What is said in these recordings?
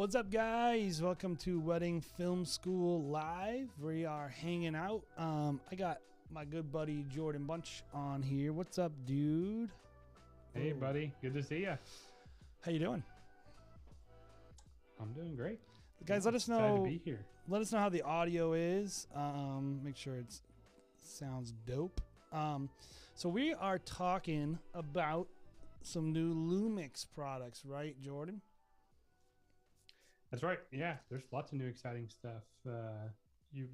What's up, guys? Welcome to Wedding Film School Live. We are hanging out. I got my good buddy Jordan Bunch on here. What's up, dude? Hey, buddy. Good to see you. How you doing? I'm doing great. Guys, let us know. Excited to be here. Let us know how the audio is. Make sure it sounds dope. So we are talking about some new Lumix products, right, Jordan? That's right. Yeah, there's lots of new exciting stuff.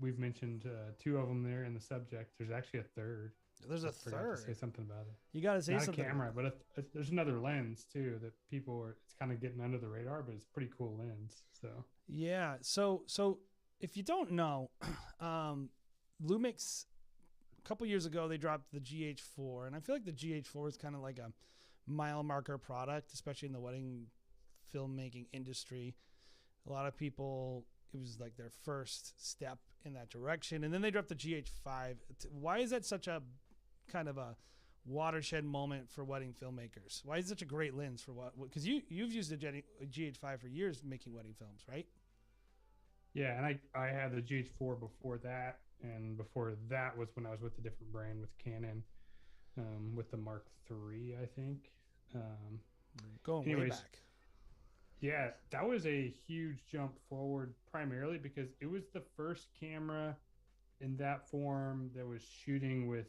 We've mentioned two of them there in the subject. There's actually a third. There's a third. To say something about it. You got to say Not something. Not a camera, but there's another lens too that people are. It's kind of getting under the radar, but it's a pretty cool lens. So yeah. So if you don't know, Lumix, a couple years ago they dropped the GH4, and I feel like the GH4 is kind of like a mile marker product, especially in the wedding filmmaking industry. A lot of people, it was like their first step in that direction. And then they dropped the GH5. Why is that such a kind of a watershed moment for wedding filmmakers? Why is it such a great lens for what? Because you've used a GH5 for years making wedding films, right? Yeah, and I had the GH4 before that. And before that was when I was with a different brand with Canon, with the Mark III, I think. Going way back. Yeah, that was a huge jump forward, primarily because it was the first camera in that form that was shooting with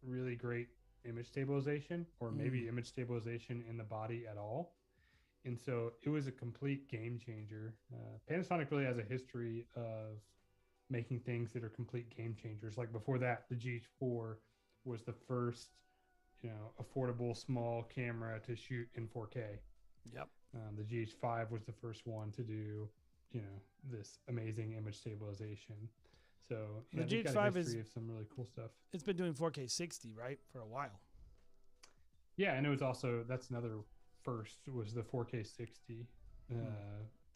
really great image stabilization, or maybe image stabilization in the body at all. And so it was a complete game changer. Panasonic really has a history of making things that are complete game changers. Like before that, the GH4 was the first, affordable small camera to shoot in 4K. Yep. The GH5 was the first one to do, this amazing image stabilization. So yeah, the GH5 is some really cool stuff. It's been doing 4K 60, right, for a while. Yeah, and it was also, that's another first, was the 4K 60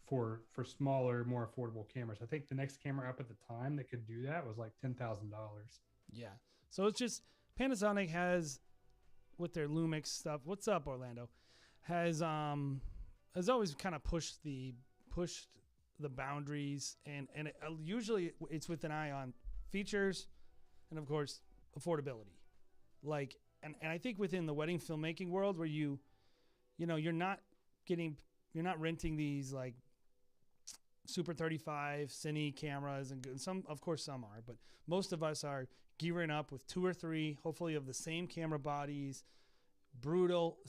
for smaller, more affordable cameras. I think the next camera up at the time that could do that was like $10,000. Yeah. So it's just Panasonic has, with their Lumix stuff. What's up, Orlando? Has always kind of pushed the boundaries, and usually it's with an eye on features and of course affordability. Like, and I think within the wedding filmmaking world, where you're not renting these like Super 35 Cine cameras, and some are, but most of us are gearing up with 2 or 3, hopefully of the same camera bodies, brutal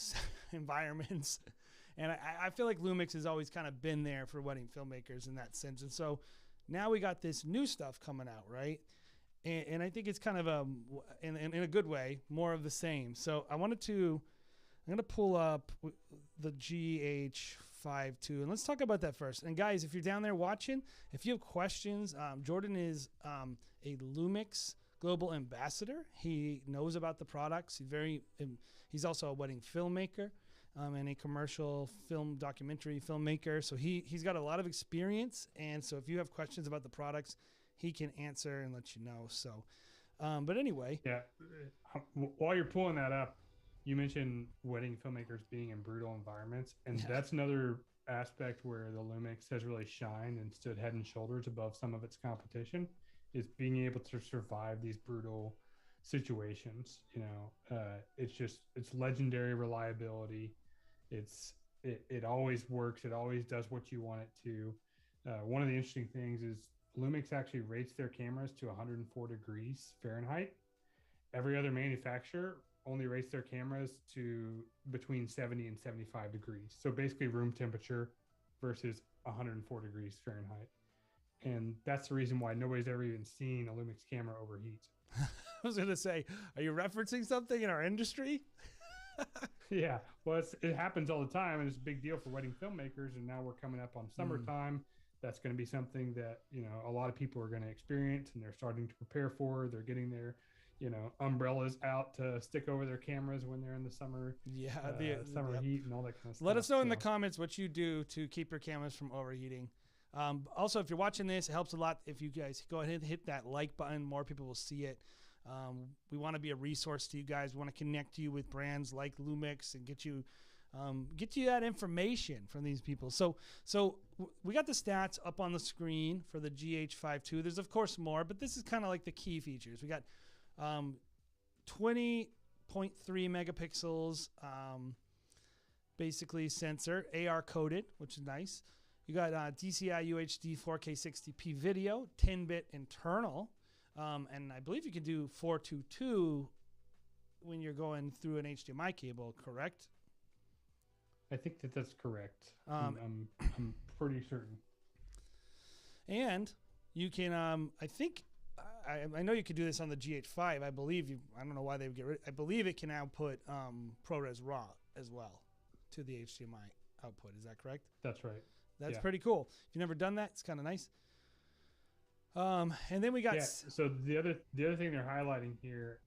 environments. And I feel like Lumix has always kind of been there for wedding filmmakers in that sense. And so now we got this new stuff coming out, right? And I think it's kind of in a good way, more of the same. So I'm going to pull up the GH5 II, and let's talk about that first. And guys, if you're down there watching, if you have questions, Jordan is a Lumix Global Ambassador. He knows about the products. He's also a wedding filmmaker and a commercial film documentary filmmaker. So he's got a lot of experience. And so if you have questions about the products, he can answer and let you know. So, but anyway. Yeah. While you're pulling that up, you mentioned wedding filmmakers being in brutal environments. And that's another aspect where the Lumix has really shined and stood head and shoulders above some of its competition, is being able to survive these brutal situations. It's legendary reliability. It always works. It always does what you want it to. One of the interesting things is Lumix actually rates their cameras to 104 degrees Fahrenheit. Every other manufacturer only rates their cameras to between 70 and 75 degrees. So basically room temperature versus 104 degrees Fahrenheit. And that's the reason why nobody's ever even seen a Lumix camera overheat. I was going to say, are you referencing something in our industry? Yeah, well, it happens all the time, and it's a big deal for wedding filmmakers. And now we're coming up on summertime. That's going to be something that, a lot of people are going to experience, and they're starting to prepare for. They're getting their, umbrellas out to stick over their cameras when they're in the summer, summer heat and all that kind of stuff. Let us know in the comments what you do to keep your cameras from overheating. Also, if you're watching this, it helps a lot if you guys go ahead and hit that like button. More people will see it. We want to be a resource to you guys. We want to connect you with brands like Lumix and get you get you that information from these people. So we got the stats up on the screen for the GH5 II. There's of course more, but this is kind of like the key features. We got 20.3 megapixels, basically sensor, AR coded, which is nice. You got DCI UHD 4K 60p video, 10-bit internal, and I believe you can do 422 when you're going through an HDMI cable, correct? I think that's correct. I'm pretty certain. And you can, I think, I know you could do this on the GH5. I believe you. I don't know why they would get rid. I believe it can output ProRes RAW as well to the HDMI output. Is that correct? That's right. That's pretty cool. If you've never done that, it's kind of nice. And then we got. Yeah. So the other thing they're highlighting here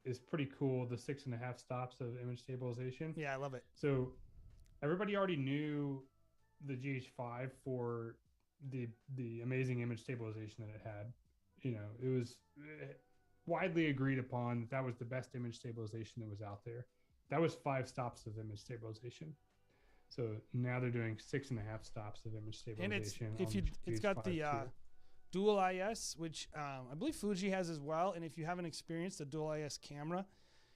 is pretty cool. The 6.5 stops of image stabilization. Yeah, I love it. So everybody already knew the GH5 for the amazing image stabilization that it had. You know, it was widely agreed upon that was the best image stabilization that was out there. That was 5 stops of image stabilization. So now they're doing 6.5 stops of image stabilization. And it's got the dual IS, which I believe Fuji has as well. And if you haven't experienced a dual IS camera,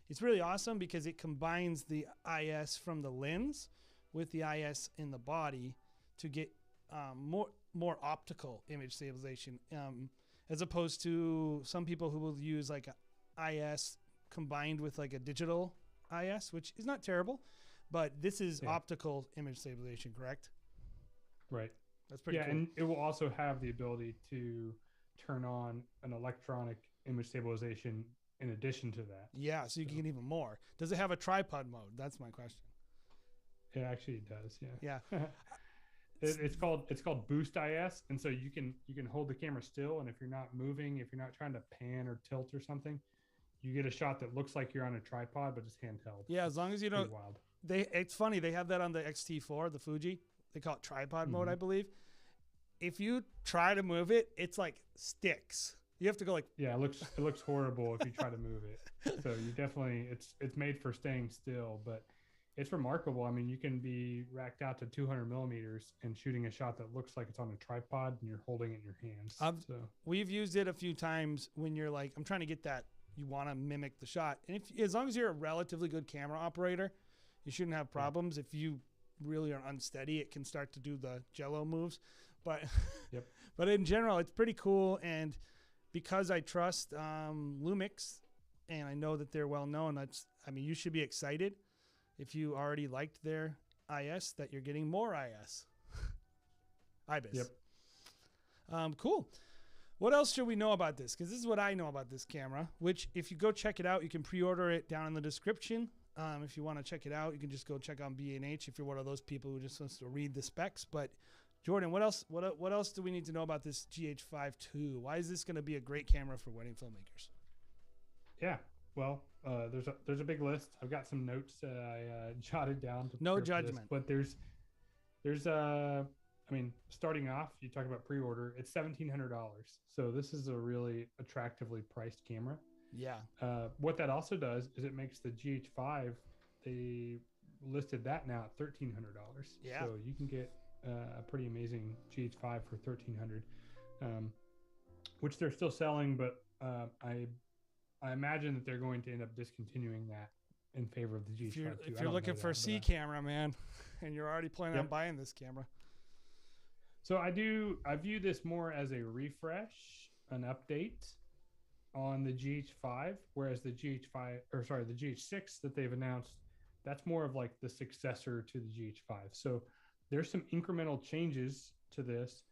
it's really awesome because it combines the IS from the lens with the IS in the body to get more optical image stabilization, as opposed to some people who will use like a IS combined with like a digital IS, which is not terrible, but this is optical image stabilization, correct? Right. That's pretty cool. And it will also have the ability to turn on an electronic image stabilization in addition to that. Yeah, so you can get even more. Does it have a tripod mode? That's my question. It actually does, yeah. Yeah. It's called Boost IS, and so you can hold the camera still, and if you're not moving, if you're not trying to pan or tilt or something, you get a shot that looks like you're on a tripod but just handheld. Yeah, as long as you don't. Wild. It's funny, they have that on the X-T4, the Fuji. They call it tripod mode, I believe. If you try to move it, it's like sticks. You have to go like. Yeah, it looks horrible if you try to move it. So you definitely it's made for staying still, but it's remarkable. I mean, you can be racked out to 200 millimeters and shooting a shot that looks like it's on a tripod and you're holding it in your hands. So we've used it a few times when you're like, I'm trying to get that. You want to mimic the shot, and as long as you're a relatively good camera operator, you shouldn't have problems. If you really are unsteady, it can start to do the jello moves. But but in general, it's pretty cool. And because I trust Lumix, and I know that they're well known, you should be excited if you already liked their IS that you're getting more IS. IBIS. Yep. Cool. What else should we know about this? Because this is what I know about this camera, which if you go check it out, you can pre-order it down in the description. If you want to check it out, you can just go check on B&H if you're one of those people who just wants to read the specs. But Jordan, what else do we need to know about this GH5 II? Why is this going to be a great camera for wedding filmmakers? Yeah, well, there's a big list. I've got some notes that I jotted down. No judgment. But there's starting off, you talk about pre-order, it's $1,700. So this is a really attractively priced camera. Yeah. What that also does is it makes the GH5, they listed that now at $1,300. Yeah. So you can get a pretty amazing GH5 for $1,300, which they're still selling, but I imagine that they're going to end up discontinuing that in favor of the GH5 II. If you're looking for a C camera, man, and you're already planning on buying this camera. So I view this more as a refresh, an update on the GH5, whereas the GH6 that they've announced, that's more of like the successor to the GH5. So there's some incremental changes to this,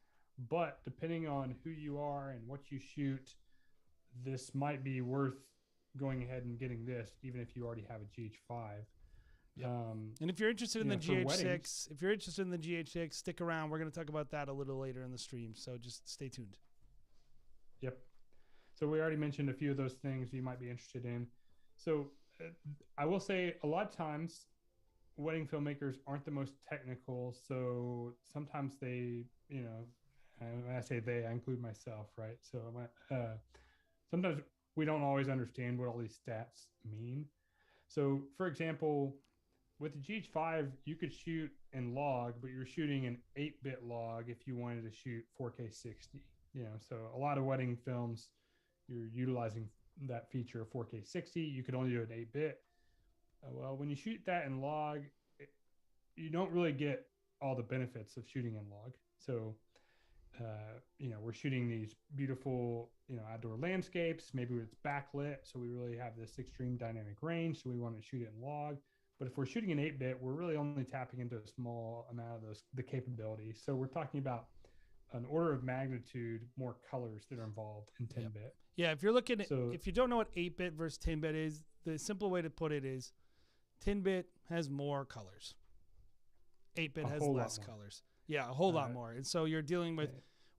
but depending on who you are and what you shoot, this might be worth going ahead and getting this, even if you already have a GH5. Yep. And if you're interested in the GH6, stick around. We're going to talk about that a little later in the stream, so just stay tuned. Yep. So we already mentioned a few of those things you might be interested in. So I will say a lot of times wedding filmmakers aren't the most technical. So sometimes they, when I say they, I include myself, right? So sometimes we don't always understand what all these stats mean. So for example, with the GH5, you could shoot in log, but you're shooting an 8-bit log if you wanted to shoot 4K 60. So a lot of wedding films, you're utilizing that feature of 4K 60. You could only do an 8-bit. Well, when you shoot that in log, you don't really get all the benefits of shooting in log. So, we're shooting these beautiful, outdoor landscapes. Maybe it's backlit, so we really have this extreme dynamic range. So we want to shoot it in log. But if we're shooting an 8-bit, we're really only tapping into a small amount of the capabilities. So we're talking about an order of magnitude more colors that are involved in 10-bit. Yeah, if you're looking at, if you don't know what 8-bit versus 10-bit is, the simple way to put it is 10-bit has more colors. 8-bit has less colors. Yeah, a whole lot more. And so you're dealing with,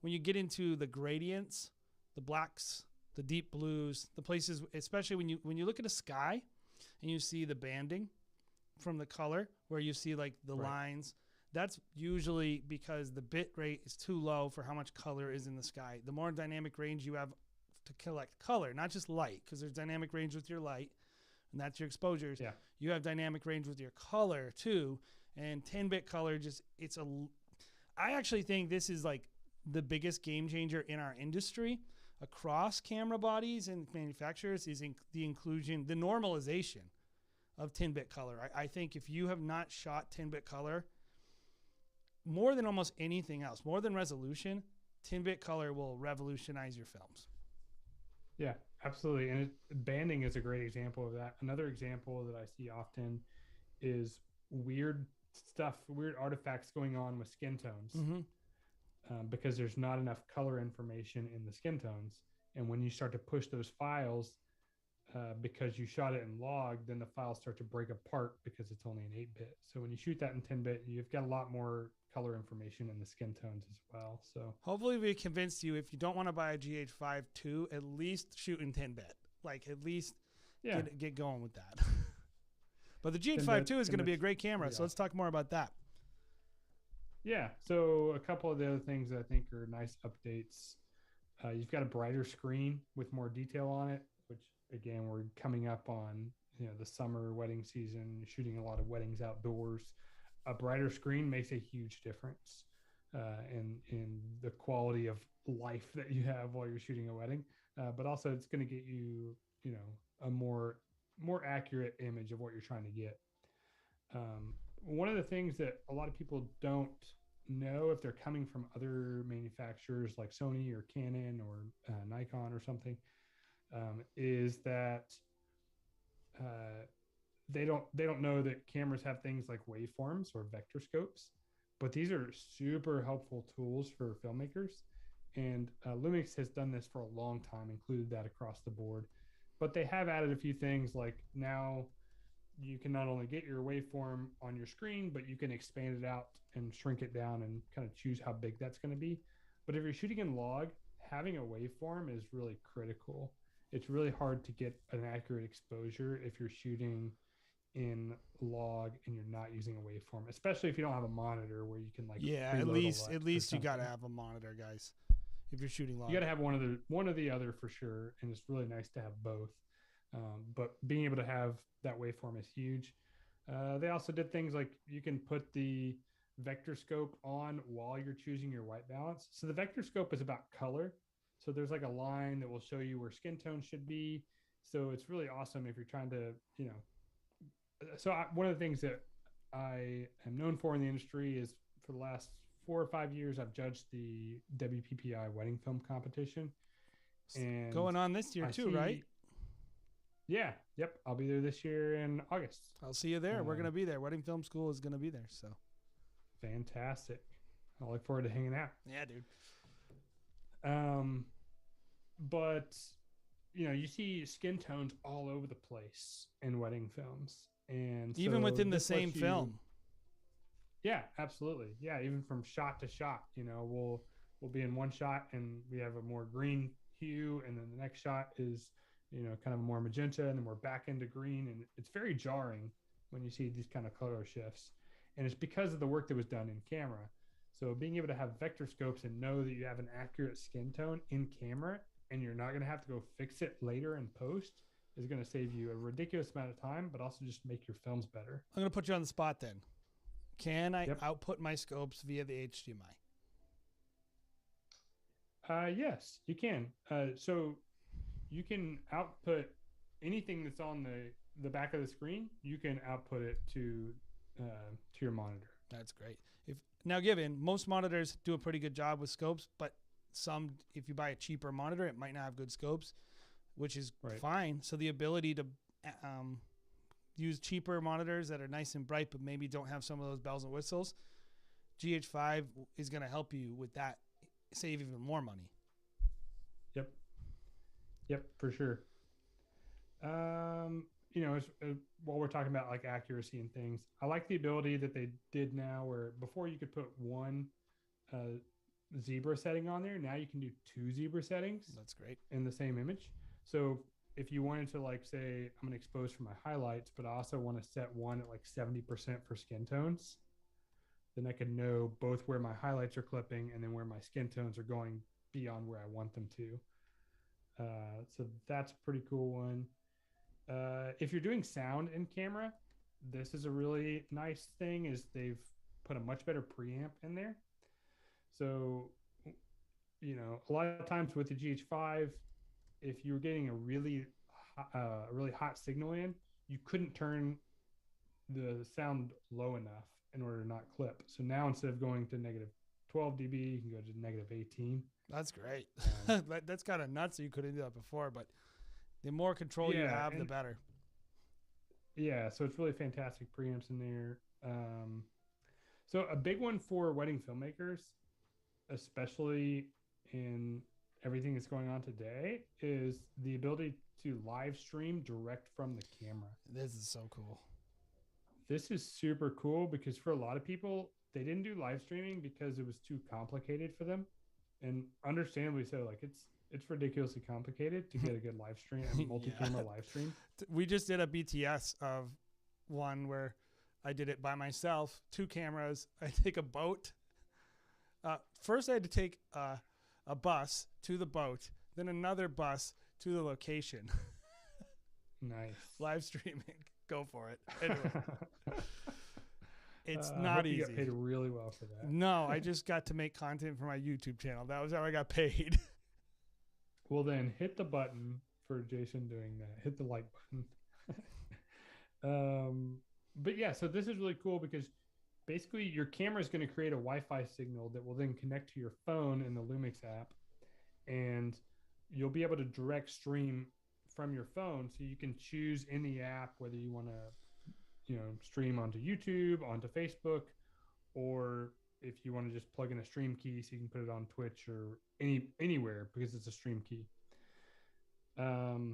when you get into the gradients, the blacks, the deep blues, the places, especially when you look at a sky and you see the banding from the color, where you see like the lines, that's usually because the bit rate is too low for how much color is in the sky. The more dynamic range you have to collect color, not just light, because there's dynamic range with your light, and that's your exposures. Yeah. You have dynamic range with your color too, and 10-bit color I actually think this is like the biggest game changer in our industry across camera bodies and manufacturers is the inclusion, the normalization of 10-bit color. I think if you have not shot 10-bit color, more than almost anything else, more than resolution, 10-bit color will revolutionize your films. Yeah, absolutely. And banding is a great example of that. Another example that I see often is weird stuff, weird artifacts going on with skin tones, because there's not enough color information in the skin tones. And when you start to push those files, because you shot it in log, then the files start to break apart because it's only an 8-bit. So when you shoot that in 10-bit, you've got a lot more color information in the skin tones as well. So hopefully we convinced you, if you don't want to buy a GH5 II, at least shoot in 10-bit. Like at least get going with that. But the GH5 II is going to be a great camera. So let's talk more about that. Yeah. So a couple of the other things that I think are nice updates. You've got a brighter screen with more detail on it, which again, we're coming up on, the summer wedding season, shooting a lot of weddings outdoors. A brighter screen makes a huge difference in the quality of life that you have while you're shooting a wedding. But also it's going to get you, a more accurate image of what you're trying to get. One of the things that a lot of people don't know, if they're coming from other manufacturers like Sony or Canon or Nikon or something, is that they don't know that cameras have things like waveforms or vector scopes, but these are super helpful tools for filmmakers. And Lumix has done this for a long time, included that across the board. But they have added a few things, like now you can not only get your waveform on your screen, but you can expand it out and shrink it down and kind of choose how big that's going to be. But if you're shooting in log, having a waveform is really critical. It's really hard to get an accurate exposure if you're shooting in log and you're not using a waveform, especially if you don't have a monitor where you can at least you got to have a monitor, guys. If you're shooting log, you got to have one or the other for sure, and it's really nice to have both. But being able to have that waveform is huge. They also did things like you can put the vector scope on while you're choosing your white balance. So the vector scope is about color. So there's like a line that will show you where skin tone should be. So it's really awesome if you're trying to, one of the things that I am known for in the industry is, for the last 4 or 5 years, I've judged the WPPI wedding film competition. And going on this year too, right? Yeah. Yep. I'll be there this year in August. I'll see you there. We're going to be there. Wedding Film School is going to be there. So fantastic. I look forward to hanging out. Yeah, dude. But you see skin tones all over the place in wedding films, and even within the same film. Yeah, absolutely. Yeah, even from shot to shot, we'll be in one shot and we have a more green hue, and then the next shot is kind of more magenta, and then we're back into green, and it's very jarring when you see these kind of color shifts. And it's because of the work that was done in camera. So being able to have vector scopes and know that you have an accurate skin tone in camera, and you're not going to have to go fix it later in post, is going to save you a ridiculous amount of time, but also just make your films better. I'm going to put you on the spot then. Can I Yep. output my scopes via the HDMI? Yes, you can. So you can output anything that's on the back of the screen. You can output it to your monitor. That's great. Now, given most monitors do a pretty good job with scopes, but some, if you buy a cheaper monitor, it might not have good scopes, which is fine. So the ability to use cheaper monitors that are nice and bright, but maybe don't have some of those bells and whistles, GH5 is going to help you with that, save even more money. Yep, for sure. You know, while we're talking about like accuracy and things, I like the ability that they did now where before you could put one zebra setting on there. Now you can do 2 zebra settings. That's great. In the same image. So if you wanted to like say, I'm going to expose for my highlights, but I also want to set one at like 70% for skin tones, then I could know both where my highlights are clipping and then where my skin tones are going beyond where I want them to. So that's a pretty cool one. If you're doing sound in camera, this is a really nice thing is they've put a much better preamp in there. So, you know, a lot of times with the GH5, if you were getting a really hot signal in, you couldn't turn the sound low enough in order to not clip. So now instead of going to negative 12 dB, you can go to negative 18. That's great. That's kind of nuts that you couldn't do that before, but the more control you have, the better. Yeah, so it's really fantastic preamps in there. So a big one for wedding filmmakers, especially in everything that's going on today, is the ability to live stream direct from the camera. This is so cool. This is super cool because for a lot of people, they didn't do live streaming because it was too complicated for them. And understandably so, like it's ridiculously complicated to get a good live stream, a multi-camera live stream. We just did a BTS of one where I did it by myself, 2 cameras. I take a boat. First I had to take a bus to the boat, then another bus to the location. Nice. Live streaming. Go for it. Anyway. It's not easy. You got paid really well for that. No, I just got to make content for my YouTube channel. That was how I got paid. Well, then hit the button for Jason doing that. Hit the like button. But yeah, so this is really cool because basically your camera is going to create a Wi-Fi signal that will then connect to your phone in the Lumix app, and you'll be able to direct stream from your phone. So you can choose in the app whether you want to, you know, stream onto YouTube, onto Facebook, or if you want to just plug in a stream key so you can put it on Twitch or anywhere because it's a stream key. That's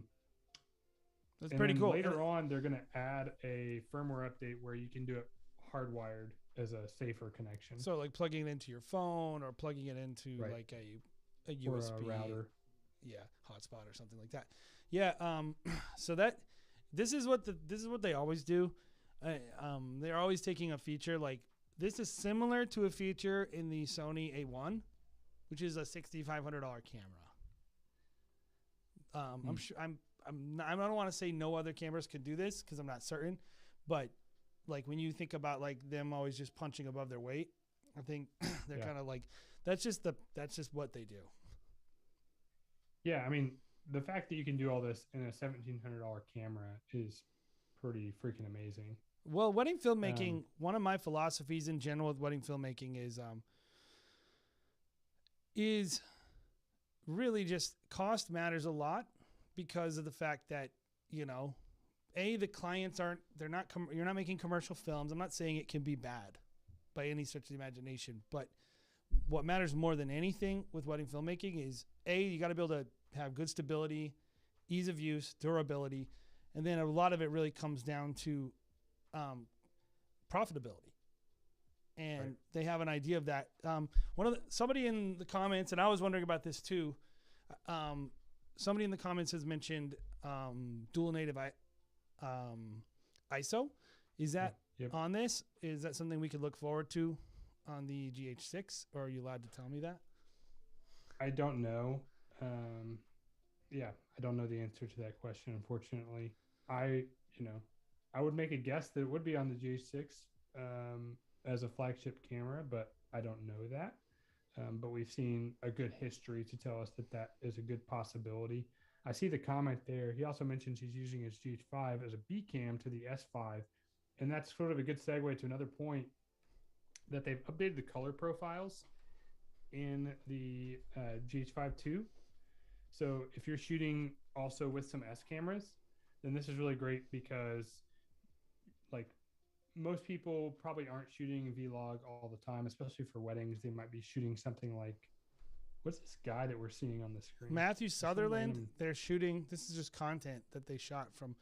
pretty cool. Later on, they're going to add a firmware update where you can do it hardwired as a safer connection. So like plugging it into your phone or plugging it into like a USB or a router. Yeah, hotspot or something like that. Yeah. So this is what they always do. They're always taking a feature like this is similar to a feature in the Sony A1, which is a $6,500 camera. I'm sure I don't want to say no other cameras could do this because I'm not certain, but like when you think about like them always just punching above their weight, I think they're kind of like that's just what they do. Yeah, I mean the fact that you can do all this in a $1,700 camera is pretty freaking amazing. Well, wedding filmmaking, one of my philosophies in general with wedding filmmaking is really just cost matters a lot because of the fact that, you know, the clients you're not making commercial films. I'm not saying it can be bad by any stretch of the imagination, but what matters more than anything with wedding filmmaking is you got to be able to have good stability, ease of use, durability, and then a lot of it really comes down to profitability. And they have an idea of that. Somebody in the comments, and I was wondering about this too. Somebody in the comments has mentioned dual native ISO. Is that on this? Is that something we could look forward to on the GH6, or are you allowed to tell me that? I don't know. Yeah, I don't know the answer to that question, unfortunately. I, you know, I would make a guess that it would be on the GH6 as a flagship camera, but I don't know that. But we've seen a good history to tell us that that is a good possibility. I see the comment there. He also mentions he's using his GH5 as a B cam to the S5. And that's sort of a good segue to another point that they've updated the color profiles in the GH5 II. So if you're shooting also with some S cameras, then this is really great because like most people probably aren't shooting vlog all the time, especially for weddings. They might be shooting something like, what's this guy that we're seeing on the screen? Matthew Sutherland. They're shooting. This is just content that they shot from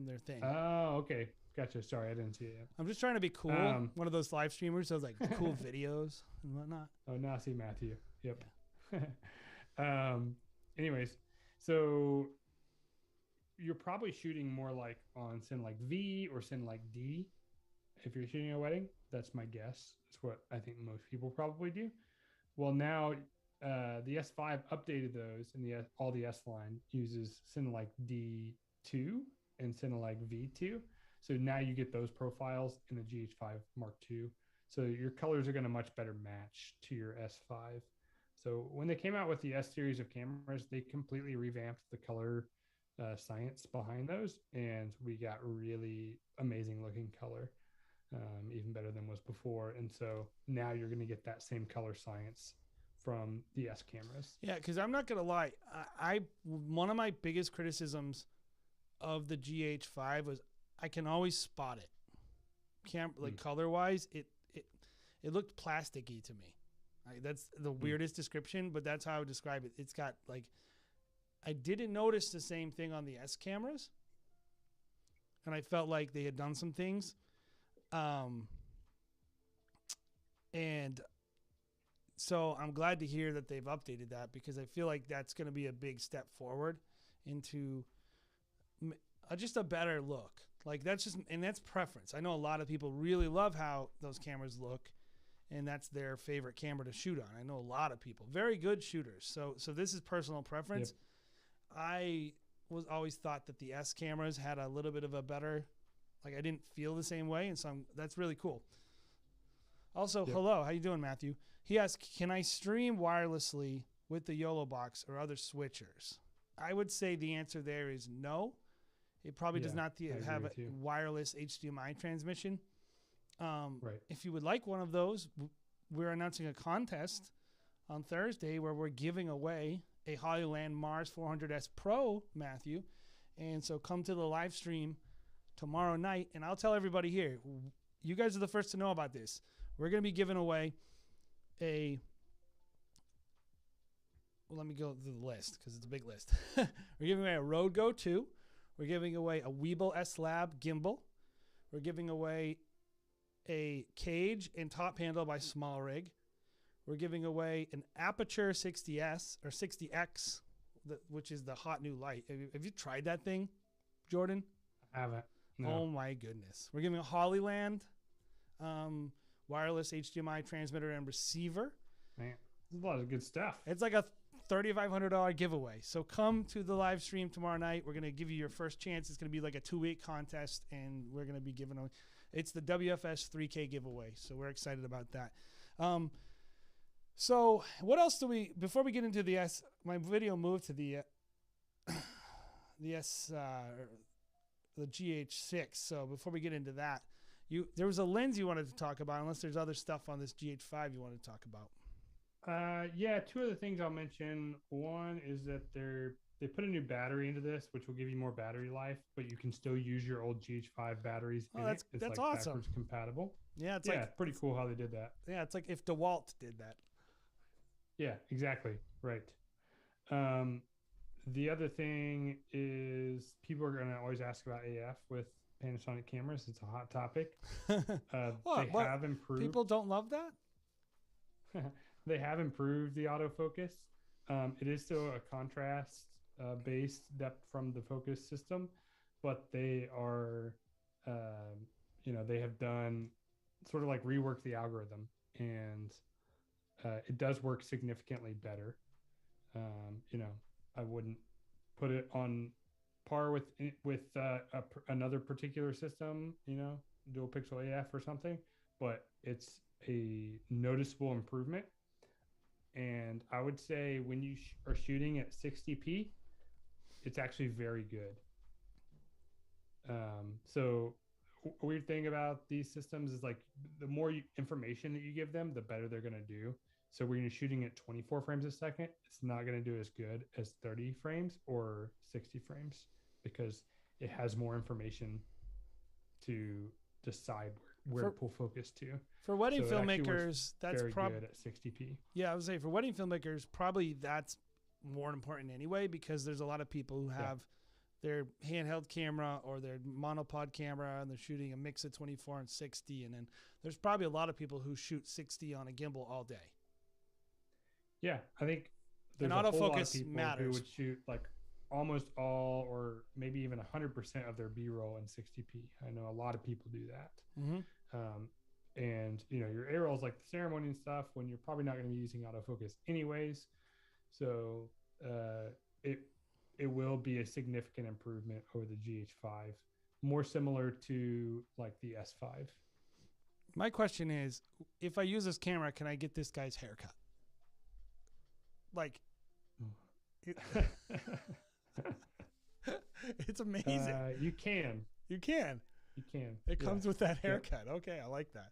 their thing. Oh, okay, gotcha. Sorry, I didn't see it yet. I'm just trying to be cool. One of those live streamers does like cool videos and whatnot. Oh, now I see Matthew. Yep. Yeah. Anyways, so you're probably shooting more like on Cine-Like-V or Cine-Like-D if you're shooting a wedding. That's my guess. That's what I think most people probably do. Well, now the S5 updated those, and all the S line uses Cine-Like-D2 and Cine-Like-V2. So now you get those profiles in the GH5 Mark II. So your colors are going to much better match to your S5. So when they came out with the S series of cameras, they completely revamped the color science behind those, and we got really amazing looking color, even better than was before. And so now you're going to get that same color science from the S cameras. Yeah, because I'm not gonna lie, I one of my biggest criticisms of the GH5 was I can always spot it. Color wise, it looked plasticky to me. That's the weirdest description, but that's how I would describe it. It's got like, I didn't notice the same thing on the S cameras, and I felt like they had done some things, and so I'm glad to hear that they've updated that, because I feel like that's going to be a big step forward into just a better look. Like that's preference. I know a lot of people really love how those cameras look, and that's their favorite camera to shoot on. I know a lot of people, very good shooters. So this is personal preference. Yep. I was always thought that the S cameras had a little bit of a better, like I didn't feel the same way, and so that's really cool. Also, yep. Hello, how you doing, Matthew? He asked, can I stream wirelessly with the YOLO box or other switchers? I would say the answer there is no. It probably does not have a wireless HDMI transmission. Right. If you would like one of those, we're announcing a contest on Thursday where we're giving away a Hollyland Mars 400S Pro, Matthew. And so come to the live stream tomorrow night, and I'll tell everybody here, you guys are the first to know about this. We're going to be giving away let me go through the list because it's a big list. We're giving away a Rode Go 2. We're giving away a Weebill S Lab gimbal. We're giving away a cage and top handle by Small Rig. We're giving away an Aperture 60S or 60X, which is the hot new light. Have you tried that thing, Jordan? I haven't. No. Oh my goodness. We're giving a Hollyland wireless HDMI transmitter and receiver. Man, there's a lot of good stuff. It's like a $3,500 giveaway. So come to the live stream tomorrow night. We're going to give you your first chance. It's going to be like a 2-week contest, and we're going to be giving away. It's the WFS 3K giveaway. So we're excited about that. So what else do we, before we get into the S, my video moved to the GH6. So before we get into that, there was a lens you wanted to talk about, unless there's other stuff on this GH5 you wanted to talk about. Yeah, two other things I'll mention. One is that they put a new battery into this, which will give you more battery life, but you can still use your old GH5 batteries. It's like awesome. Backwards compatible. Yeah, it's pretty cool how they did that. Yeah, it's like if DeWalt did that. Yeah, exactly. Right. The other thing is people are going to always ask about AF with Panasonic cameras. It's a hot topic. They have improved. People don't love that? They have improved the autofocus. It is still a contrast based depth from the focus system, but they are, they have done sort of like rework the algorithm, and it does work significantly better. I wouldn't put it on par with another particular system, dual pixel AF or something, but it's a noticeable improvement. And I would say when you are shooting at 60p, it's actually very good. So a weird thing about these systems is like the more information that you give them, the better they're going to do. So when you're shooting at 24 frames a second, it's not going to do as good as 30 frames or 60 frames because it has more information to decide where to pull focus to. For wedding filmmakers, that's probably good at 60p. Yeah, I would say for wedding filmmakers, probably that's more important anyway, because there's a lot of people who have their handheld camera or their monopod camera and they're shooting a mix of 24 and 60. And then there's probably a lot of people who shoot 60 on a gimbal all day. Yeah, I think there's a whole lot of people who would shoot like almost all or maybe even 100% of their B-roll in 60p. I know a lot of people do that. And your A-rolls like the ceremony and stuff, when you're probably not going to be using autofocus anyways. So it will be a significant improvement over the GH5, more similar to like the S5. My question is, if I use this camera, can I get this guy's haircut? Like, it's amazing. You can. You can. You can. It comes with that haircut. Yep. Okay, I like that.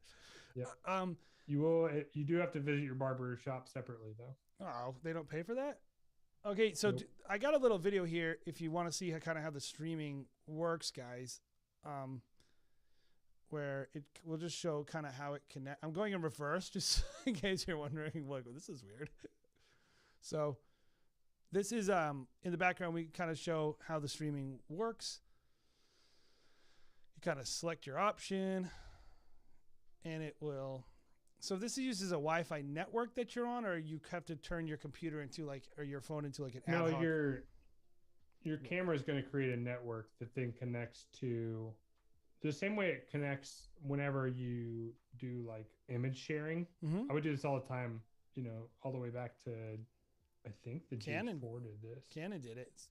Yeah. You do have to visit your barber shop separately though. Oh, they don't pay for that? Okay, so nope. I got a little video here if you want to see how the streaming works, guys. Where we'll just show kind of how it connects. I'm going in reverse just in case you're wondering, like, well, this is weird. So this is in the background, we kind of show how the streaming works. You kind of select your option and it will. So this uses a Wi-Fi network that you're on, or you have to turn your computer into or your phone into like an ad hoc? No, your camera is going to create a network that then connects to the same way it connects whenever you do like image sharing. Mm-hmm. I would do this all the time, all the way back to, I think the Canon GH4 did this. Canon did it. It's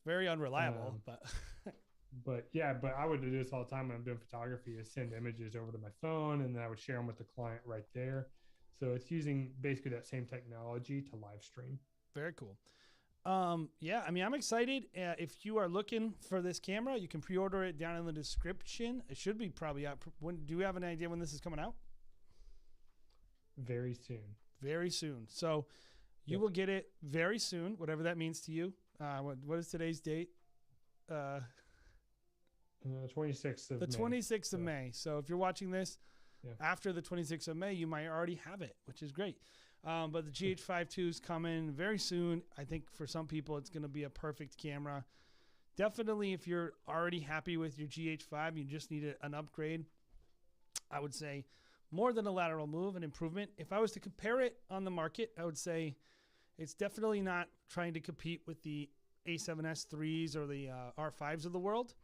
very unreliable, but but I would do this all the time when I'm doing photography, is send images over to my phone and then I would share them with the client right there. So it's using basically that same technology to live stream. Very cool. Yeah, I mean, I'm excited. If you are looking for this camera, you can pre-order it down in the description. It should be probably out. Do you have an idea when this is coming out? Very soon. Very soon. So you will get it very soon, whatever that means to you. What is today's date? 26th of May. The 26th of May. So if you're watching this after the 26th of May, you might already have it, which is great. But the GH5 II is coming very soon. I think for some people, it's going to be a perfect camera. Definitely, if you're already happy with your GH5, you just need an upgrade. I would say more than a lateral move, an improvement. If I was to compare it on the market, I would say it's definitely not trying to compete with the A7S IIIs or the R5s of the world.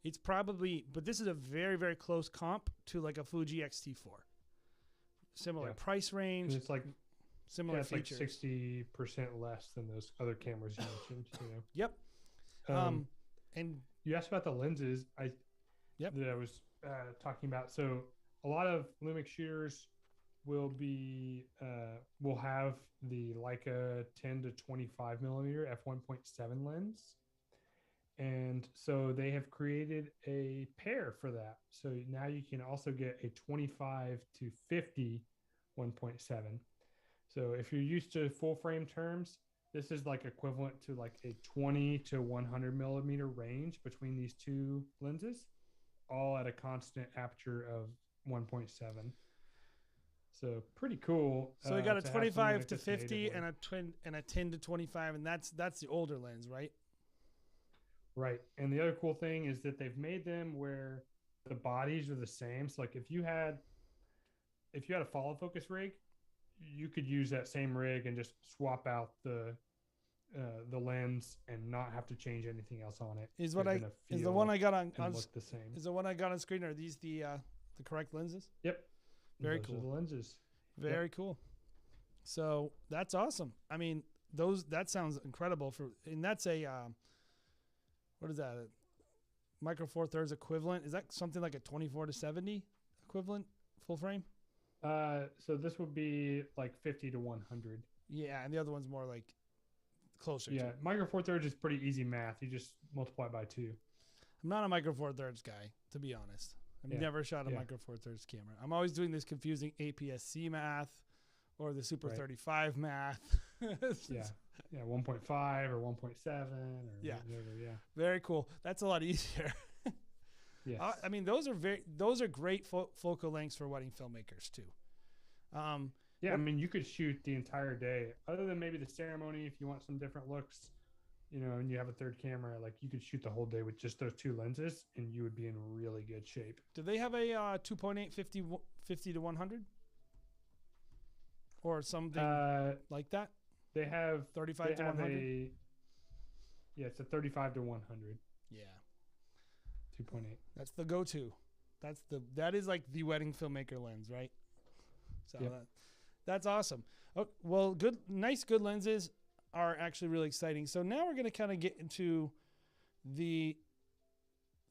It's probably, but this is a very, very close comp to like a Fuji X-T4. Similar price range. It's like similar features. Like 60% less than those other cameras you mentioned. Yep. And you asked about the lenses. That I was talking about. So a lot of Lumix shooters will have the Leica 10 to 25 millimeter f1.7 lens. And so they have created a pair for that. So now you can also get a 25 to 50 1.7. So if you're used to full frame terms, this is like equivalent to like a 20 to 100 millimeter range between these two lenses, all at a constant aperture of 1.7. So pretty cool. So we got a 25 to 50 and a 10 to 25, and that's the older lens, right? Right. And the other cool thing is that they've made them where the bodies are the same. So like if you had a follow focus rig, you could use that same rig and just swap out the lens and not have to change anything else on it. Is the one I got on look the same. Is the one I got on screen, are these the correct lenses? Yep. Very Those cool. are the lenses. Very cool. So that's awesome. I mean, that sounds incredible and that's a what is that? A micro Four Thirds equivalent? Is that something like a 24-70 equivalent full frame? So this would be like 50 to 100. Yeah, and the other one's more like closer. Yeah, to micro Four Thirds is pretty easy math. You just multiply by 2. I'm not a micro Four Thirds guy, to be honest. I've never shot a micro Four Thirds camera. I'm always doing this confusing APS-C math or the Super 35 math. Yeah, 1.5 or 1.7 or whatever. Yeah, very cool. That's a lot easier. Yes. I mean, those are great focal lengths for wedding filmmakers too. I mean, you could shoot the entire day, other than maybe the ceremony if you want some different looks, and you have a third camera. Like you could shoot the whole day with just those 2 lenses, and you would be in really good shape. Do they have a 2.8 50 to 100 or something like that? They have 35 to 100. It's a 35 to 100. Yeah. 2.8. That's the go-to. That is like the wedding filmmaker lens, right? So that's awesome. Oh, well, good lenses are actually really exciting. So now we're going to kind of get into the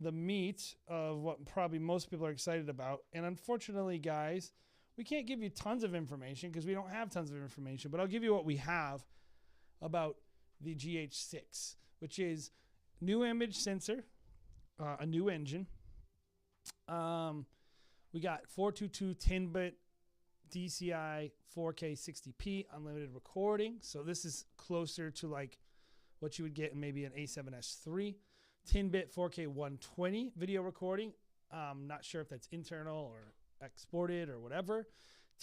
meat of what probably most people are excited about. And unfortunately, guys, we can't give you tons of information because we don't have tons of information, but I'll give you what we have about the GH6, which is new image sensor, a new engine. We got 422 10-bit DCI 4K 60p unlimited recording. So this is closer to like what you would get in maybe an A7S III. 10-bit 4K 120 video recording. Not sure if that's internal or exported or whatever.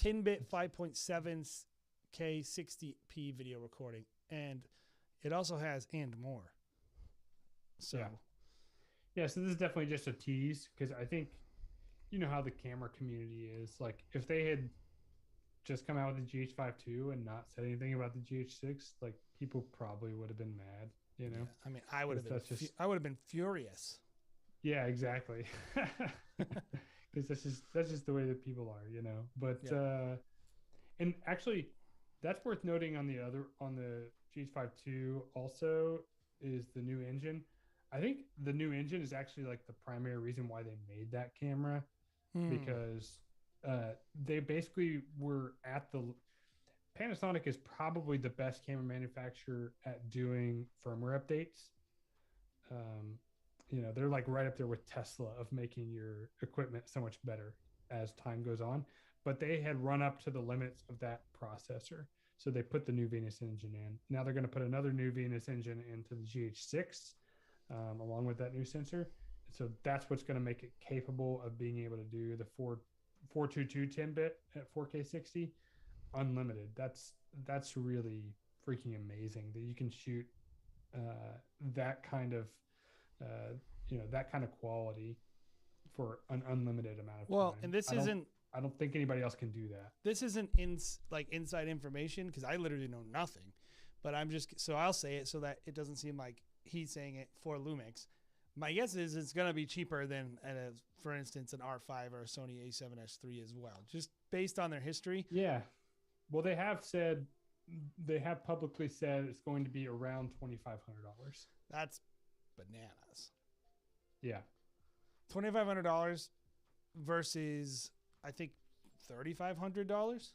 10-bit 5.7K 60p video recording. And it also has and more. So so this is definitely just a tease, because I think how the camera community is. Like if they had just come out with the GH5 II and not said anything about the GH6, like people probably would have been mad, Yeah, I mean, I would have been furious. Yeah, exactly. Because that's just the way that people are, But and actually, that's worth noting on the GH5 II also is the new engine. I think the new engine is actually like the primary reason why they made that camera, because they basically were at Panasonic is probably the best camera manufacturer at doing firmware updates. They're like right up there with Tesla of making your equipment so much better as time goes on. But they had run up to the limits of that processor. So they put the new Venus engine in. Now they're going to put another new Venus engine into the GH6 along with that new sensor. So that's what's going to make it capable of being able to do the 422 10-bit at 4K 60 unlimited. That's really freaking amazing that you can shoot that kind of quality for an unlimited amount of time. Well, and I don't think anybody else can do that. This isn't inside information because I literally know nothing, but I'll say it so that it doesn't seem like he's saying it for Lumix. My guess is it's going to be cheaper than, for instance, an R5 or a Sony A7S III as well, just based on their history. Yeah. Well, they have publicly said it's going to be around $2,500. That's bananas. Yeah. $2,500 versus, I think, $3,500.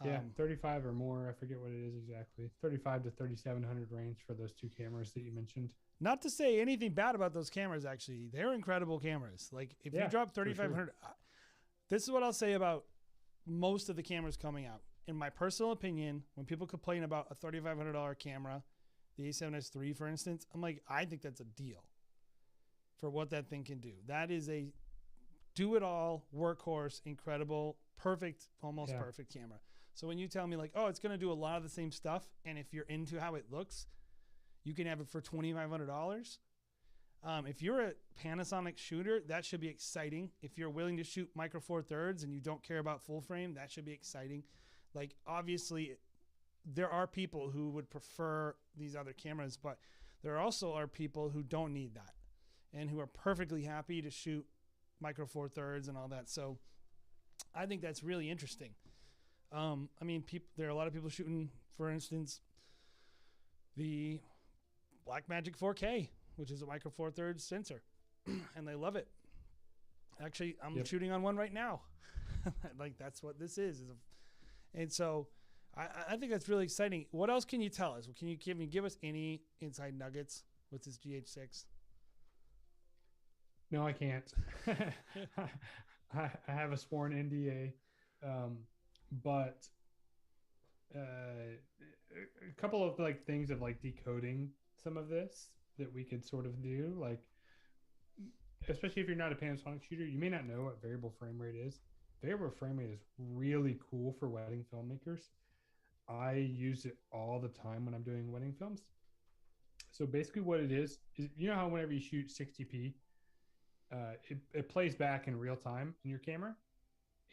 Yeah, 35 or more. I forget what it is exactly. 35 to 3,700 range for those 2 cameras that you mentioned. Not to say anything bad about those cameras, actually. They're incredible cameras. Like, if you drop 3,500, this is what I'll say about most of the cameras coming out. In my personal opinion, when people complain about a $3,500 camera, the A7S III, for instance, I'm like, I think that's a deal for what that thing can do. That is a do-it-all, workhorse, incredible, perfect, almost perfect camera. So when you tell me like, oh, it's going to do a lot of the same stuff, and if you're into how it looks, you can have it for $2,500. If you're a Panasonic shooter, that should be exciting. If you're willing to shoot micro Four Thirds and you don't care about full frame, that should be exciting. Like, obviously, there are people who would prefer these other cameras, but there also are people who don't need that and who are perfectly happy to shoot micro Four Thirds and all that. So I think that's really interesting. I mean, there are a lot of people shooting, for instance, the Blackmagic 4K, which is a micro four thirds sensor, and they love it. Actually, I'm shooting on one right now. Like that's what this is. And so I think that's really exciting. What else can you tell us? Can you give us any inside nuggets with this GH6? No, I can't. I have a sworn NDA, but a couple of like things of like decoding some of this that we could sort of do, like especially if you're not a Panasonic shooter, you may not know what variable frame rate is. Variable frame rate is really cool for wedding filmmakers. I use it all the time when I'm doing wedding films. So basically, what it is you know how whenever you shoot 60p, it plays back in real time in your camera,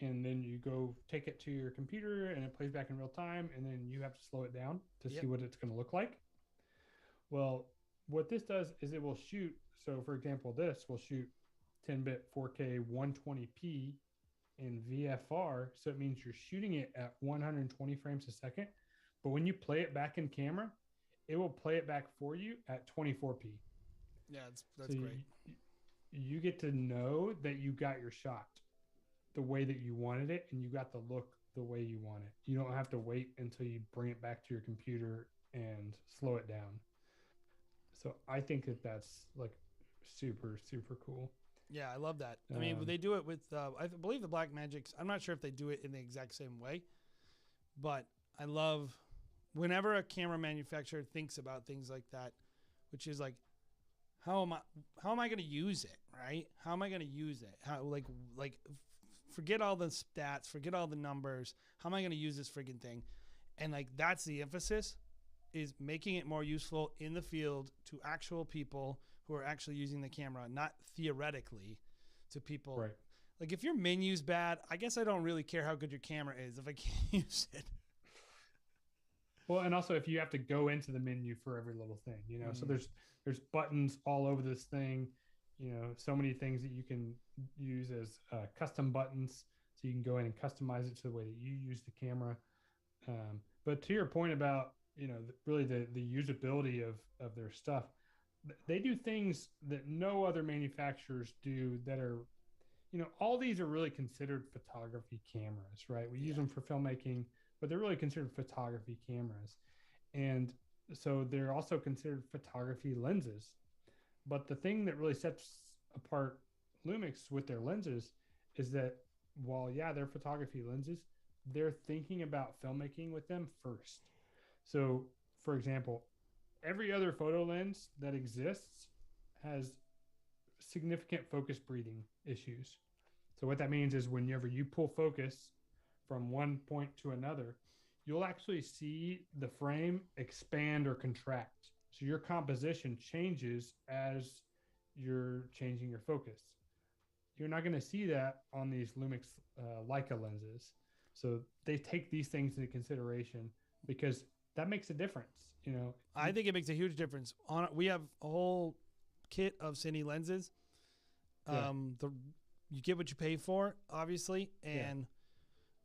and then you go take it to your computer and it plays back in real time, and then you have to slow it down to see what it's going to look like. Well, what this does is it will shoot. So, for example, this will shoot 10-bit 4K 120p in VFR. So it means you're shooting it at 120 frames a second. But when you play it back in camera, it will play it back for you at 24p. Yeah, that's great. You get to know that you got your shot the way that you wanted it, and you got the look the way you want it. You don't have to wait until you bring it back to your computer and slow it down. So I think that that's like super, super cool. Yeah, I love that. I mean, they do it with, I believe the Blackmagics, I'm not sure if they do it in the exact same way, but I love whenever a camera manufacturer thinks about things like that, which is like, how am I going to use it, right? How am I going to use it? How forget all the stats, forget all the numbers. How am I going to use this friggin' thing? And like that's the emphasis, is making it more useful in the field to actual people who are actually using the camera, not theoretically to people. Right. Like if your menu's bad, I guess I don't really care how good your camera is if I can't use it. Well, and also if you have to go into the menu for every little thing, you know, so there's buttons all over this thing, you know, so many things that you can use as custom buttons, so you can go in and customize it to the way that you use the camera. But to your point about, you know, really the usability of their stuff, they do things that no other manufacturers do that are, you know, all these are really considered photography cameras, right? We use them for filmmaking, but they're really considered photography cameras. And so they're also considered photography lenses. But the thing that really sets apart Lumix with their lenses is that while, yeah, they're photography lenses, they're thinking about filmmaking with them first. So, for example, every other photo lens that exists has significant focus breathing issues. So what that means is whenever you pull focus from one point to another, you'll actually see the frame expand or contract. So your composition changes as you're changing your focus. You're not going to see that on these Lumix Leica lenses. So they take these things into consideration because that makes a difference. You know, I think it makes a huge difference. We have a whole kit of cine lenses. You get what you pay for, obviously, and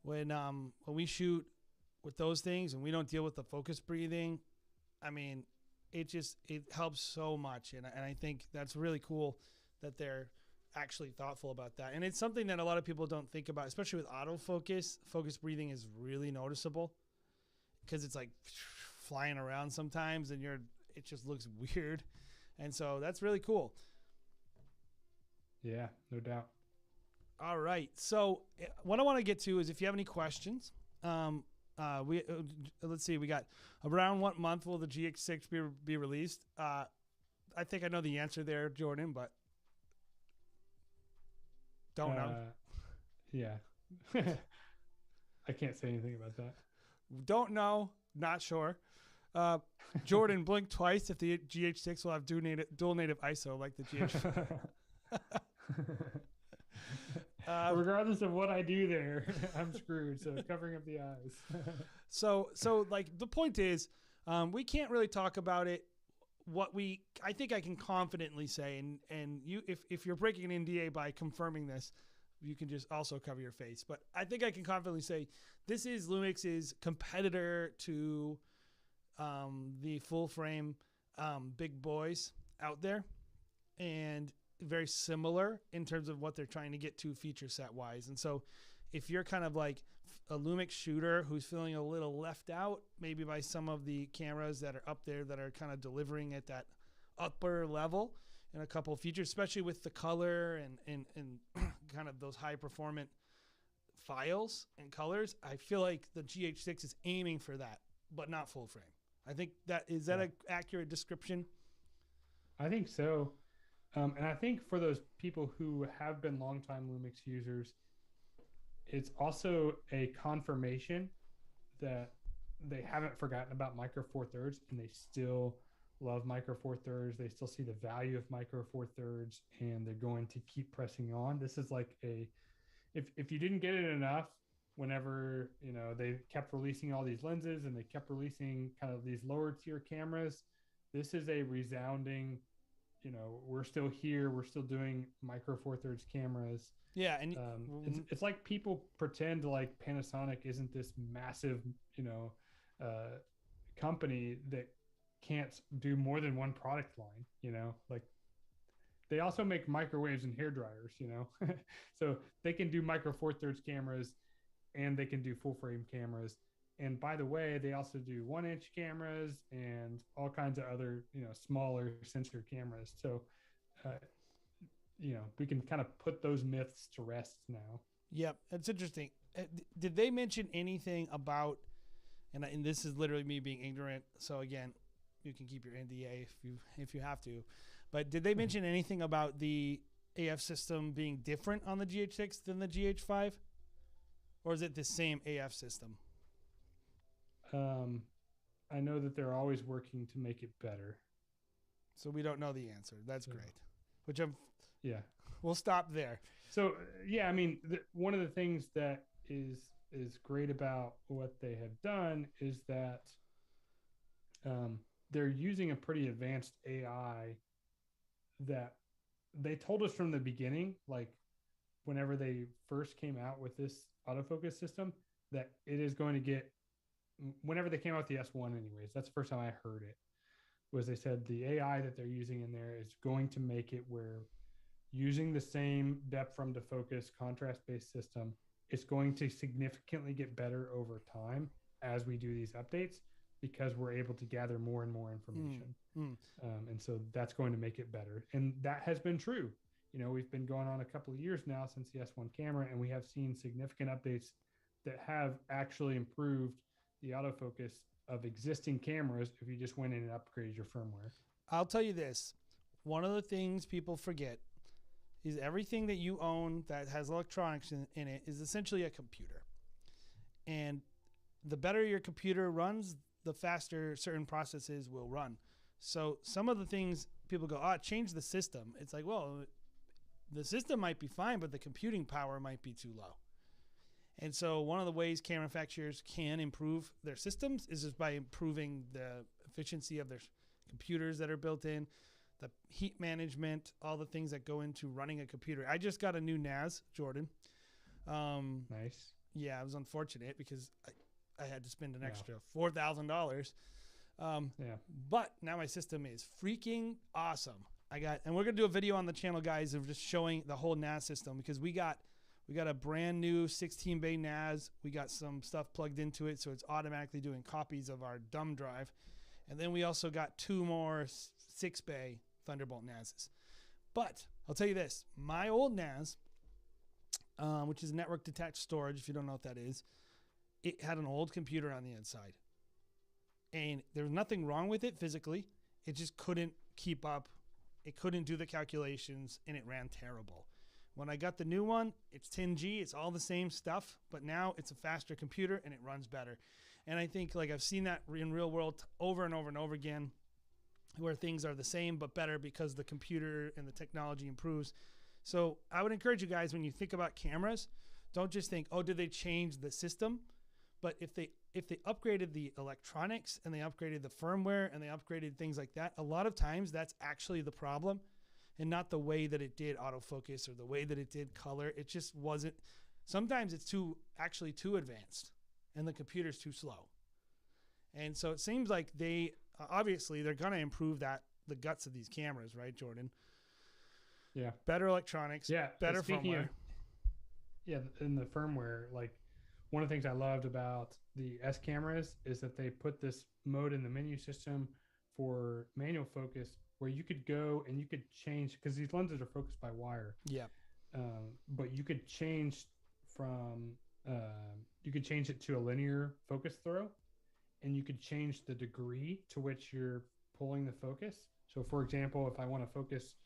when we shoot with those things and we don't deal with the focus breathing, I mean, it helps so much, and I think that's really cool that they're actually thoughtful about that. And it's something that a lot of people don't think about, especially with autofocus. Focus breathing is really noticeable because it's like flying around sometimes, and it just looks weird, and so that's really cool. Yeah, no doubt. All right. So what I want to get to is if you have any questions, let's see, we got around what month will the GH6 be released? I think I know the answer there, Jordan, but don't know. Yeah. I can't say anything about that. Don't know. Not sure. Jordan, blink twice if the GH6 will have dual native ISO like the GH5. Regardless of what I do there, I'm screwed. So covering up the eyes. So like the point is, we can't really talk about it. I think I can confidently say, and you, if you're breaking an NDA by confirming this, you can just also cover your face. But I think I can confidently say this is Lumix's competitor to the full frame big boys out there, and very similar in terms of what they're trying to get to feature set wise. And so if you're kind of like a Lumix shooter who's feeling a little left out maybe by some of the cameras that are up there that are kind of delivering at that upper level and a couple of features, especially with the color and kind of those high performant files and colors, I feel like the GH6 is aiming for that, but not full frame. I think that is that an accurate description? I think so. And I think for those people who have been longtime Lumix users, it's also a confirmation that they haven't forgotten about Micro Four Thirds, and they still love Micro Four Thirds. They still see the value of Micro Four Thirds, and they're going to keep pressing on. This is like if you didn't get it enough, whenever they kept releasing all these lenses and they kept releasing kind of these lower tier cameras, this is a resounding, we're still here, we're still doing Micro Four Thirds cameras. Yeah, and it's like people pretend like Panasonic isn't this massive, company that can't do more than one product line. Like they also make microwaves and hair dryers, so they can do Micro Four Thirds cameras and they can do full frame cameras. And by the way, they also do 1-inch cameras and all kinds of other, smaller sensor cameras. So, we can kind of put those myths to rest now. Yep, that's interesting. Did they mention anything about, and this is literally me being ignorant, so again, you can keep your NDA if you have to, but did they mention anything about the AF system being different on the GH6 than the GH5? Or is it the same AF system? I know that they're always working to make it better. So we don't know the answer. That's great. We'll stop there. So yeah, I mean, one of the things that is great about what they have done is that they're using a pretty advanced AI that they told us from the beginning, like whenever they first came out with this autofocus system, that it is going to get, whenever they came out with the S1 anyways, that's the first time I heard it, was they said the AI that they're using in there is going to make it where using the same depth from to focus contrast-based system, it's going to significantly get better over time as we do these updates, because we're able to gather more and more information. And so that's going to make it better. And that has been true. We've been going on a couple of years now since the S1 camera, and we have seen significant updates that have actually improved the autofocus of existing cameras if you just went in and upgraded your firmware. I'll tell you this. One of the things people forget is everything that you own that has electronics in it is essentially a computer. And the better your computer runs, the faster certain processes will run. So some of the things people go, change the system. It's like, well, the system might be fine, but the computing power might be too low. And so one of the ways camera manufacturers can improve their systems is just by improving the efficiency of their computers that are built in, the heat management, all the things that go into running a computer. I just got a new NAS, Jordan. Nice. Yeah, it was unfortunate because I had to spend an extra $4,000. But now my system is freaking awesome. And we're gonna do a video on the channel, guys, of just showing the whole NAS system, because we got a brand new 16 bay NAS. We got some stuff plugged into it, so it's automatically doing copies of our dumb drive. And then we also got 2 more 6 bay Thunderbolt NASs. But I'll tell you this, my old NAS, which is network detached storage, if you don't know what that is, it had an old computer on the inside. And there was nothing wrong with it physically. It just couldn't keep up. It couldn't do the calculations, and it ran terrible. When I got the new one, it's 10G. It's all the same stuff, but now it's a faster computer, and it runs better. And I think I've seen that in real world over and over and over again, where things are the same but better because the computer and the technology improves. So I would encourage you guys, when you think about cameras, don't just think, did they change the system? But if they upgraded the electronics and they upgraded the firmware and they upgraded things like that, a lot of times that's actually the problem. and not the way that it did autofocus or the way that it did color. It just wasn't. Sometimes it's actually too advanced, and the computer's too slow. And so it seems like obviously they're gonna improve the guts of these cameras, right, Jordan? Yeah. Better electronics. Yeah. Better firmware. In the firmware, like one of the things I loved about the S cameras is that they put this mode in the menu system for manual focus where you could go and you could change, because these lenses are focused by wire. Yeah. But you could change you could change it to a linear focus throw, and you could change the degree to which you're pulling the focus. So for example, if I want to focus,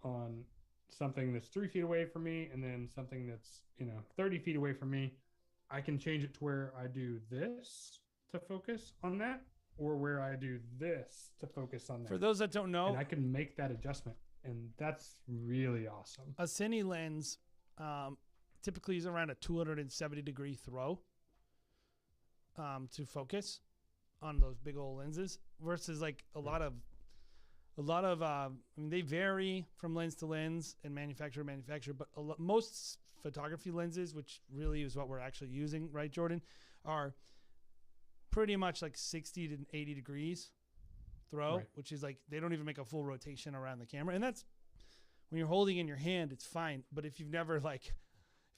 on something that's 3 feet away from me and then something that's 30 feet away from me, I can change it to where I do this to focus on that, or where I do this to focus on that. For those that don't know, and I can make that adjustment, and that's really awesome. A cine lens typically is around a 270 degree throw to focus on those big old lenses, versus like a lot of I mean, they vary from lens to lens and manufacturer to manufacturer, but most photography lenses, which really is what we're actually using, right, Jordan, are pretty much like 60 to 80 degrees throw, right, which is like they don't even make a full rotation around the camera. And that's when you're holding in your hand, it's fine. But if you've never if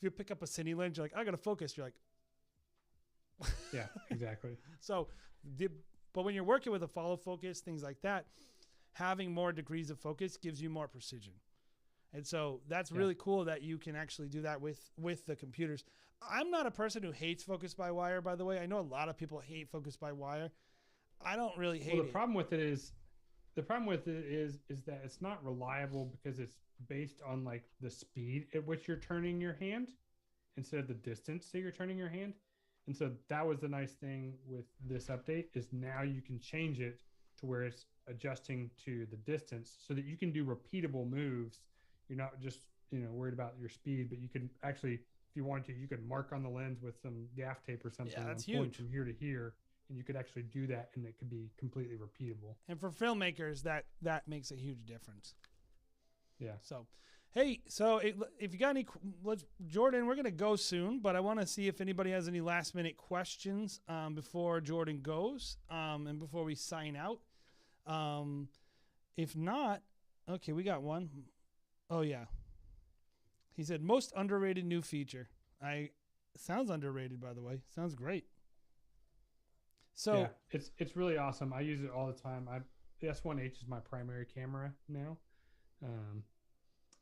you pick up a cine lens, you're like, I got to focus. You're like, yeah, exactly. But when you're working with a follow focus, things like that, having more degrees of focus gives you more precision. And so that's really cool that you can actually do that with the computers. I'm not a person who hates focus by wire, by the way. I know a lot of people hate focus by wire. I don't really hate it. The problem with it is that it's not reliable, because it's based on like the speed at which you're turning your hand instead of the distance that you're turning your hand. And so that was the nice thing with this update, is now you can change it to where it's adjusting to the distance so that you can do repeatable moves. You're not just, worried about your speed, but you can actually, if you want to, you could mark on the lens with some gaff tape or something. Yeah, that's huge. huge. From here to here, and you could actually do that, and it could be completely repeatable. And for filmmakers, that makes a huge difference. Yeah. So, hey, if you got any, Jordan, we're going to go soon, but I want to see if anybody has any last minute questions before Jordan goes and before we sign out. If not, okay, we got one. Oh yeah. He said most underrated new feature. Sounds underrated, by the way. Sounds great. So yeah, it's really awesome. I use it all the time. The S1H is my primary camera now.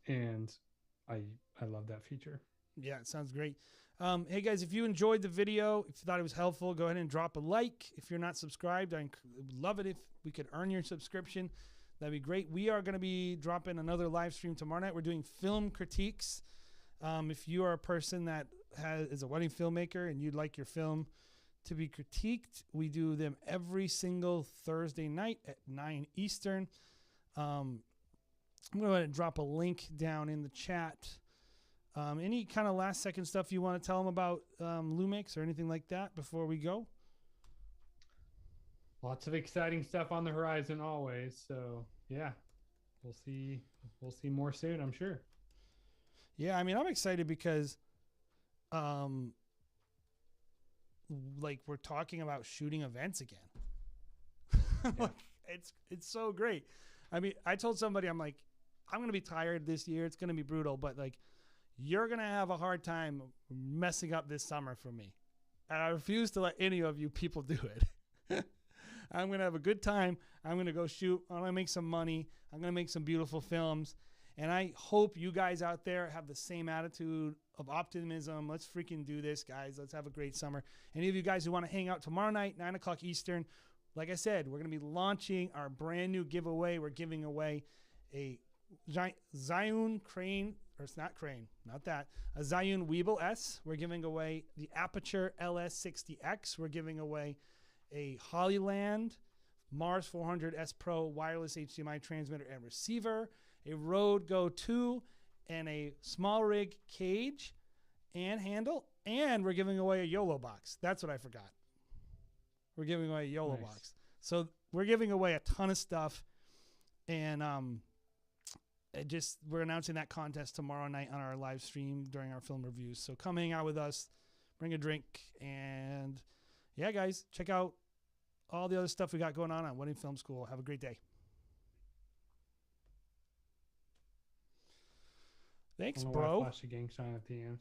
And I love that feature. Yeah, it sounds great. Hey guys, if you enjoyed the video, if you thought it was helpful, go ahead and drop a like. If you're not subscribed, I would love it if we could earn your subscription. That'd be great. We are going to be dropping another live stream tomorrow night. We're doing film critiques. If you are a person that is a wedding filmmaker and you'd like your film to be critiqued, we do them every single Thursday night at 9 Eastern. I'm going to drop a link down in the chat. Any kind of last second stuff you want to tell them about Lumix or anything like that before we go? Lots of exciting stuff on the horizon always. So yeah, we'll see more soon, I'm sure. Yeah, I mean, I'm excited because we're talking about shooting events again. Yeah. It's so great. I mean, I told somebody, I'm like, I'm going to be tired this year. It's going to be brutal, but you're going to have a hard time messing up this summer for me. And I refuse to let any of you people do it. I'm going to have a good time. I'm going to go shoot. I'm going to make some money. I'm going to make some beautiful films. And I hope you guys out there have the same attitude of optimism. Let's freaking do this, guys. Let's have a great summer. Any of you guys who want to hang out tomorrow night, 9 o'clock Eastern, like I said, we're going to be launching our brand new giveaway. We're giving away a Zhiyun crane, or it's not crane, not that, a Zhiyun Weeble S. We're giving away the Aperture LS60X. We're giving away a Hollyland Mars 400 S Pro wireless HDMI transmitter and receiver, a Rode Go 2, and a small rig cage and handle, and we're giving away a YOLO box. That's what I forgot. We're giving away a YOLO box. So we're giving away a ton of stuff, and we're announcing that contest tomorrow night on our live stream during our film reviews. So come hang out with us, bring a drink, and yeah, guys, check out all the other stuff we got going on Wedding Film School. Have a great day. Thanks, bro. Flash the gang sign at the end.